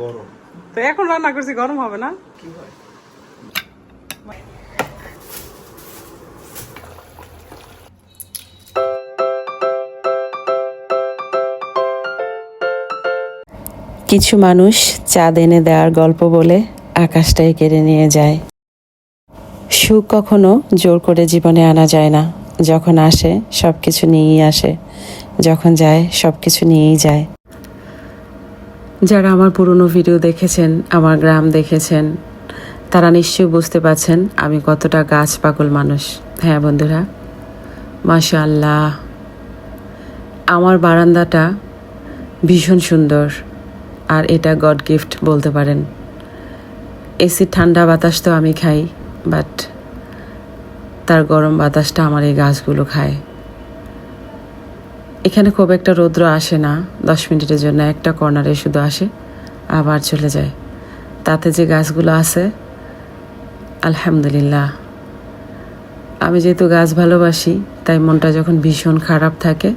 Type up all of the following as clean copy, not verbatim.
গরম তো এখন রান্না করছি, গরম হবে না? কি হয়? কিছু মানুষ চাঁদ এনে দেওয়ার গল্প বলে আকাশটাই কেড়ে নিয়ে যায়। সুখ কখনো জোর করে জীবনে আনা যায় না। যখন আসে সব কিছু নিয়েই আসে, যখন যায় সব কিছু নিয়েই যায়। যারা আমার পুরনো ভিডিও দেখেছেন, আমার গ্রাম দেখেছেন, তারা নিশ্চয়ই বুঝতে পারছেন আমি কতটা গাছ পাগল মানুষ। হ্যাঁ বন্ধুরা, মাশাআল্লাহ, আমার বারান্দাটা ভীষণ সুন্দর, আর এটা গড গিফট বলতে পারেন। এসির ঠান্ডা বাতাস তো আমি খাই, বাট তার গরম বাতাসটা আমার এই গাছগুলো খায়। এখানে খুব একটা রৌদ্র আসে না, 10 মিনিটের জন্য একটা কর্নারে শুধু আসে, আবার চলে যায়। তাতে যে গাছগুলো আছে, আলহামদুলিল্লাহ। আমি যেহেতু গাছ ভালোবাসি, তাই মনটা যখন ভীষণ খারাপ থাকে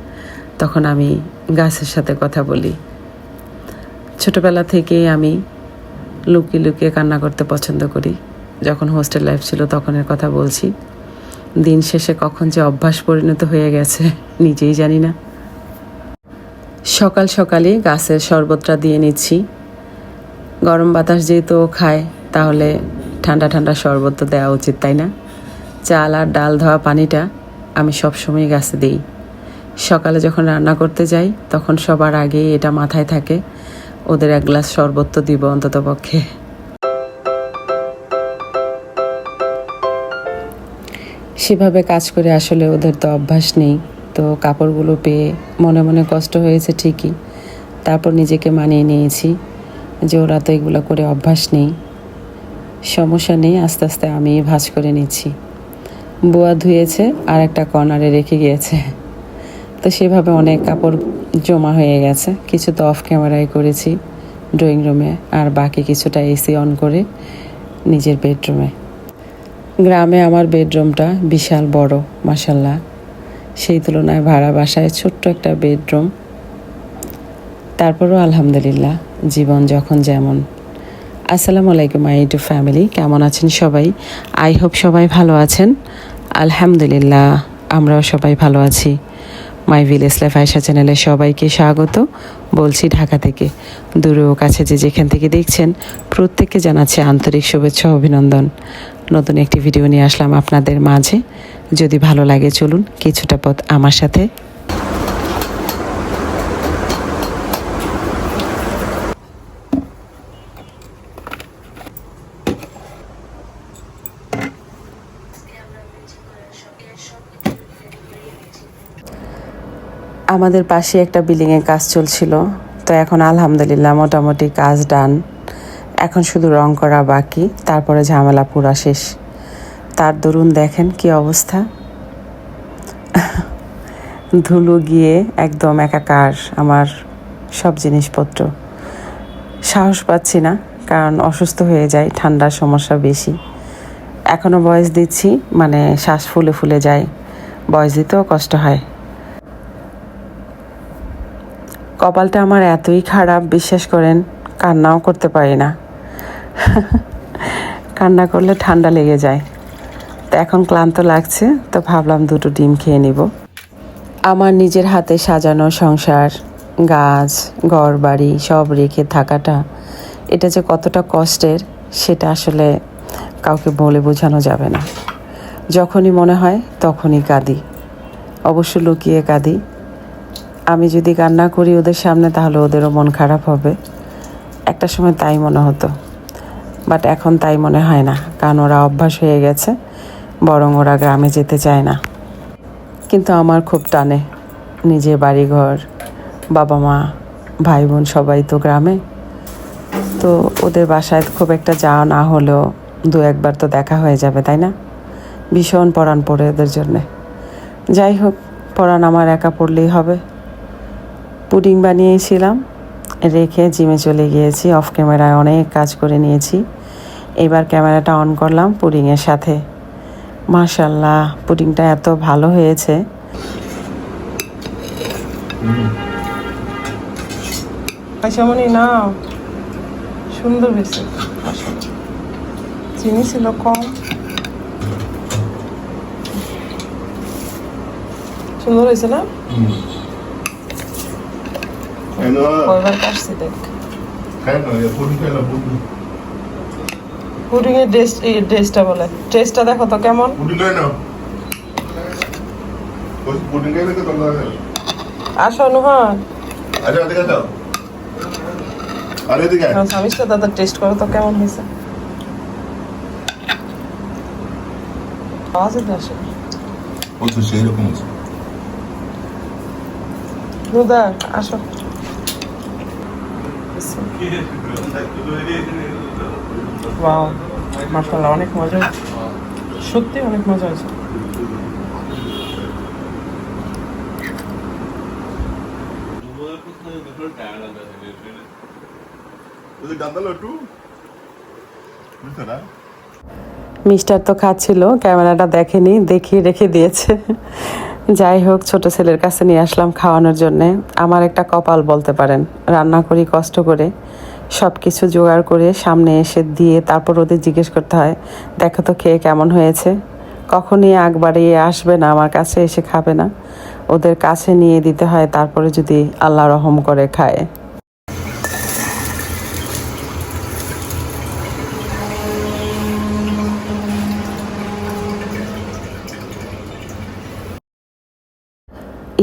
তখন আমি গাছের সাথে কথা বলি। ছোটবেলা থেকেই আমি লুকিয়ে লুকিয়ে কান্না করতে পছন্দ করি। যখন হোস্টেল লাইফ ছিল তখনের কথা বলছি। দিন শেষে কখন যে অভ্যাস পরিণত হয়ে গেছে নিজেই জানি না। সকাল সকালই গাছের শরবতটা দিয়ে নিচ্ছি। গরম বাতাস যেহেতু খায়, তাহলে ঠান্ডা ঠান্ডা শরবত তো দেওয়া উচিত, তাই না? চাল আর ডাল ধোয়া পানিটা আমি সবসময় গাছে দিই। সকালে যখন রান্না করতে যাই তখন সবার আগে এটা মাথায় থাকে, ওদের এক গ্লাস শরবত তো দিব অন্তত পক্ষে। সেভাবে কাজ করে আসলে ওদের তো অভ্যাস নেই, তো কাপড়গুলো পেয়ে মনে মনে কষ্ট হয়েছে ঠিকই, তারপর নিজেকে মানিয়ে নিয়েছি যে ওরা তো এগুলো করে অভ্যাস নেই। সমস্যা নেই, আস্তে আস্তে আমি ভাঁজ করে নিচ্ছি। বুয়া ধুয়েছে আর একটা কর্নারে রেখে গিয়েছে, তো সেভাবে অনেক কাপড় জমা হয়ে গেছে। কিছু তো অফ ক্যামেরায় করেছি ড্রয়িং রুমে, আর বাকি কিছুটা এসি অন করে নিজের বেডরুমে। গ্রামে আমার বেডরুমটা বিশাল বড়, মাশাল্লাহ। সেই তুলনায় ভাড়া বাসায় ছোট্ট একটা বেডরুম। তারপরও আলহামদুলিল্লাহ, জীবন যখন যেমন। আসসালামু আলাইকুম মাই ইউটিউব ফ্যামিলি, কেমন আছেন সবাই? আই হোপ সবাই ভালো আছেন। আলহামদুলিল্লাহ, আমরাও সবাই ভালো আছি। মাই ভিলেজ লাইফ আয়েশা চ্যানেলে সবাইকে স্বাগত বলছি ঢাকা থেকে। দূরে ও কাছে যে যেখান থেকে দেখছেন, প্রত্যেককে জানাচ্ছি আন্তরিক শুভেচ্ছা ও অভিনন্দন। নতুন একটি ভিডিও নিয়ে আসলাম আপনাদের মাঝে। যদি ভালো লাগে চলুন কিছুটা পথ আমার সাথে। আমাদের পাশে একটা বিল্ডিংয়ের কাজ চলছিল, তো এখন আলহামদুলিল্লাহ মোটামুটি কাজ ডান। এখন শুধু রং করা বাকি, তারপরে ঝামেলা পুরা শেষ। তার দরুন দেখেন কি অবস্থা, ধুলো গিয়ে একদম একাকার আমার সব জিনিসপত্র। সাহস পাচ্ছি না, কারণ অসুস্থ হয়ে যায়, ঠান্ডার সমস্যা বেশি। এখনও ভয়েস দিচ্ছি, মানে শ্বাস ফুলে ফুলে যায়, ভয়েস দিতেও কষ্ট হয়। কপালটা আমার এতই খারাপ, বিশ্বাস করেন, কান্নাও করতে পারি না। কান্না করলে ঠান্ডা লেগে যায়। তো এখন ক্লান্ত লাগছে, তো ভাবলাম 2টো ডিম খেয়ে নিব। আমার নিজের হাতে সাজানো সংসার, গাছ, ঘর বাড়ি সব রেখে থাকাটা, এটা যে কতটা কষ্টের সেটা আসলে কাউকে বলে বোঝানো যাবে না। যখনই মনে হয় তখনই কাঁদি, অবশ্য লুকিয়ে কাঁদি। আমি যদি কান্না করি ওদের সামনে, তাহলে ওদেরও মন খারাপ হবে। একটা সময় তাই মনে হতো, বাট এখন তাই মনে হয় না, কারণ ওরা অভ্যাস হয়ে গেছে, বরং ওরা গ্রামে যেতে চায় না। কিন্তু আমার খুব টানে নিজের বাড়িঘর, বাবা মা, ভাই বোন সবাই তো গ্রামে। তো ওদের বাসায় খুব একটা যাওয়া না হলেও 2-1বার তো দেখা হয়ে যাবে, তাই না? ভীষণ পরাণ পড়ে ওদের জন্যে। যাই হোক, পরাণ আমার একা পড়লেই হবে। পুডিং বানিয়েছিলাম, রেখে জিমে চলে গিয়েছি। অফ ক্যামেরায় অনেক কাজ করে নিয়েছি। এবার ক্যামেরাটা অন করলাম পুডিংয়ের সাথে। মাশাআল্লাহ, পুডিংটা এত ভালো হয়েছে। আয়শামণি নাও, সুন্দর হয়েছে আসলে। চিনি ছিল কম, সুন্দর হয়েছে না? কয়বার কাটছি দেখ। পুডিং এর টেস্টটা বলে, টেস্টটা দেখো তো কেমন। আসো নুহান, স্বামীটা দাদা টেস্ট করো তো কেমন হয়েছে। আওয়াজ আসে নুদা, আসো। ওয়াও, মাশাআল্লাহ অনেক মজা হয়েছে, সত্যি অনেক মজা হয়েছে। মিস্টার তো খাচ্ছিল, ক্যামেরাটা দেখেনি, দেখিয়ে রেখে দিয়েছে। যাই হোক, ছোট ছেলের কাছে নিয়ে আসলাম খাওয়ানোর জন্যে। আমার একটা কপাল বলতে পারেন, রান্না করি কষ্ট করে, সব কিছু জোগাড় করে সামনে এসে দিয়ে তারপর ওদের জিজ্ঞেস করতে হয় দেখো তো খেয়ে কেমন হয়েছে। কখনই আগ বাড়িয়ে আসবে না, আমার কাছে এসে খাবে না, ওদের কাছে নিয়ে দিতে হয়, তারপরে যদি আল্লাহ রহম করে খায়।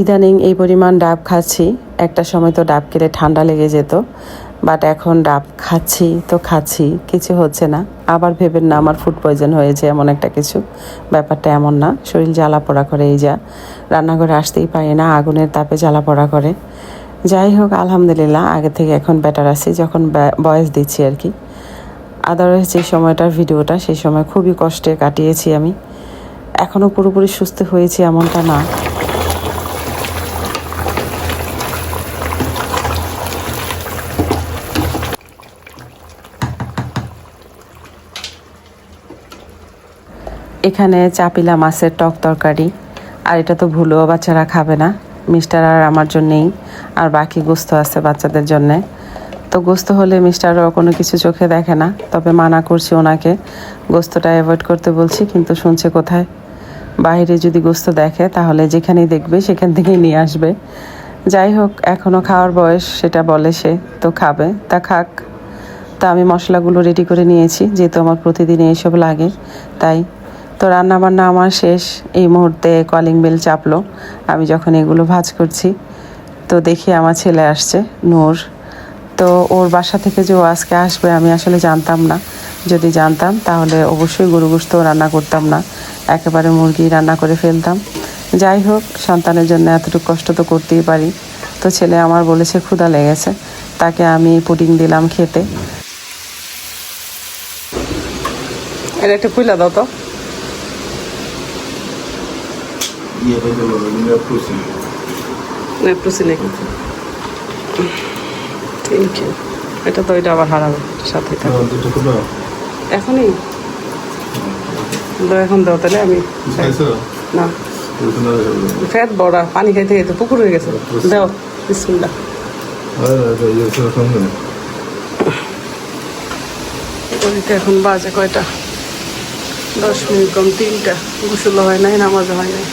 ইদানিং এই পরিমাণ ডাব খাচ্ছি, একটা সময় তো ডাব খেলে ঠান্ডা লেগে যেত, বাট এখন ডাব খাচ্ছি তো খাচ্ছি, কিছু হচ্ছে না। আবার ভেবেন না আমার ফুড পয়জন হয়েছে, এমন একটা কিছু, ব্যাপারটা এমন না। শরীর জ্বালা পোড়া করে, এই যা রান্নাঘরে আসতেই পারি না, আগুনের তাপে জ্বালা পোড়া করে। যাই হোক, আলহামদুলিল্লাহ আগে থেকে এখন বেটার আছি, যখন বয়স দিচ্ছি আর কি। আদারওয়াইজ যে সময়টার ভিডিওটা, সেই সময় খুবই কষ্টে কাটিয়েছি আমি। এখনও পুরোপুরি সুস্থ হয়েছি এমনটা না। এখানে চাপিলা মাছের টক তরকারি, আর এটা তো ভুলেও বাচ্চারা খাবে না, মিস্টার আর আমার জন্যেই, আর বাকি গোস্ত আছে বাচ্চাদের জন্যে। তো গোস্ত হলে মিস্টারও কোনো কিছু চোখে দেখে না, তবে মানা করছি ওনাকে, গোস্তটা অ্যাভয়েড করতে বলছি, কিন্তু শুনছে কোথায়। বাইরে যদি গোস্ত দেখে তাহলে যেখানেই দেখবে সেখান থেকেই নিয়ে আসবে। যাই হোক, এখনও খাওয়ার বয়স, সেটা বলে সে, তো খাবে, তা খাক। তা আমি মশলাগুলো রেডি করে নিয়েছি, যেহেতু আমার প্রতিদিন এইসব লাগে, তাই। তো রান্নাবান্না আমার শেষ, এই মুহূর্তে কলিং বেল চাপলো আমি যখন এগুলো ভাজ করছি। তো দেখি আমার ছেলে আসছে, নূর। তো ওর বাসা থেকে যে ও আজকে আসবে আমি আসলে জানতাম না, যদি জানতাম তাহলে অবশ্যই গরু গোশত রান্না করতাম না, একেবারে মুরগি রান্না করে ফেলতাম। যাই হোক, সন্তানের জন্য এতটুকু কষ্ট তো করতেই পারি। তো ছেলে আমার বলেছে ক্ষুধা লেগেছে, তাকে আমি পুডিং দিলাম খেতে। এটা একটু খুলে দাও তো। এটা তো এটা আবার হারাবে সাথে এখনই এখন দাও, তাহলে আমি না ফ্যাট বড়া, পানি খাইতে খাইতে পুকুর হয়ে গেছে। দাও বিসমিল্লাহ। এখন বাজে কয়টা, 10 মিনিট কম 3টা, গোসল হয় নাই, নামাজ হয় নাই।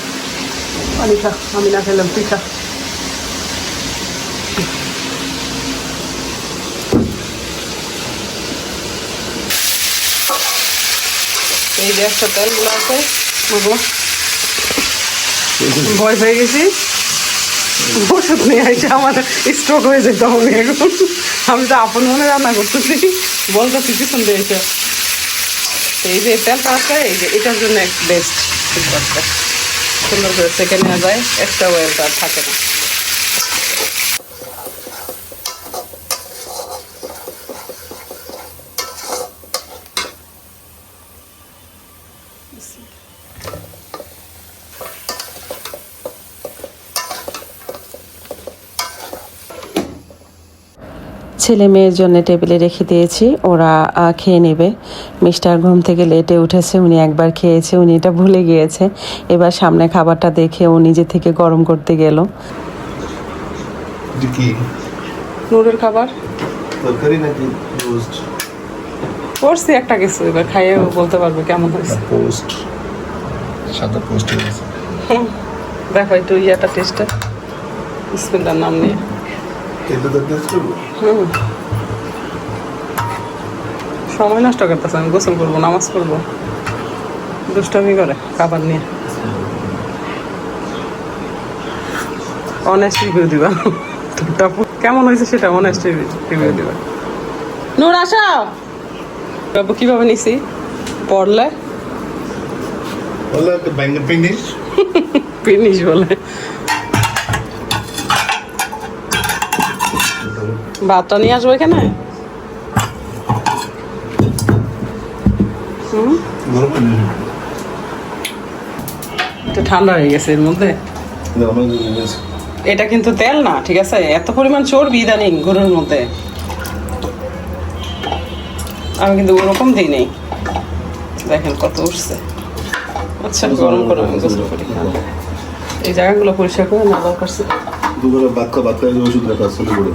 পানি খা, আমি না খেলাম, তুই খা। এই যে একটা তেলগুলো আছে, ভয় পেয়ে গেছি, ওষুধ নিয়ে আসছে, আমার স্ট্রোক হয়ে যেত আমি এখন। আমি তো আপন মনে রান্না করতেছি, বলতেছি পিছন দিয়েছে। এই যে তেলটা আছে, এই যে এটার জন্য বেস্ট, সুন্দর করে সেকে নেওয়া যায়, এক্সট্রা ওয়েলটা থাকে না। ছেলে মেয়ের জন্য টেবিলে রেখে দিয়েছি, ওরা খেয়ে নেবে। মিস্টার ঘুম থেকে লেটে উঠেছে, উনি একবার খেয়েছে, উনি এটা ভুলে গিয়েছে। এবার সামনে খাবারটা দেখে ও নিজে থেকে গরম করতে গেল। নূরের খাবার তরকারি নাকি পোস্ট করছি একটা কিছু, এবার খাইয়ে বলতে পারবে কেমন হয়েছে। পোস্ট সাদা পোস্ট হয়ে গেছে। দেখো একটু ইয়াটা টেস্টটা, বিসমিল্লাহর নাম নিয়ে। এটা তো টেস্ট করবো। সময় নষ্ট করতেছে, আমি গোসল করবো, নামাজ পড়বো, দুষ্টামি করে খাবার নিয়ে। অনেস্ট রিভিউ দিবা, তোরটা কেমন হয়েছে সেটা অনেস্ট রিভিউ দিবা। নূর আসা বাবু, কিভাবে নিছি পড়লে বলে একটা ব্যাঙ্গের ফিনিশ। ফিনিশ বলে। ভাতটা নিয়ে আসবো এখানে। গরম পানি একটু ঠান্ডা হয়ে গেছে এর মধ্যে। এটা কিন্তু তেল না, ঠিক আছে? এত পরিমাণ চর্বি ইদানিং গরুর মধ্যে, আমি কিন্তু ওরকম দিই নেই। দেখেন কত উঠছে। আচ্ছা গরম করে আমি গোসল করি। এই জায়গাগুলো পরিষ্কার করে না দরকার। দুপুরে বাক্কা ওষুধ রাখা চলে পড়ে।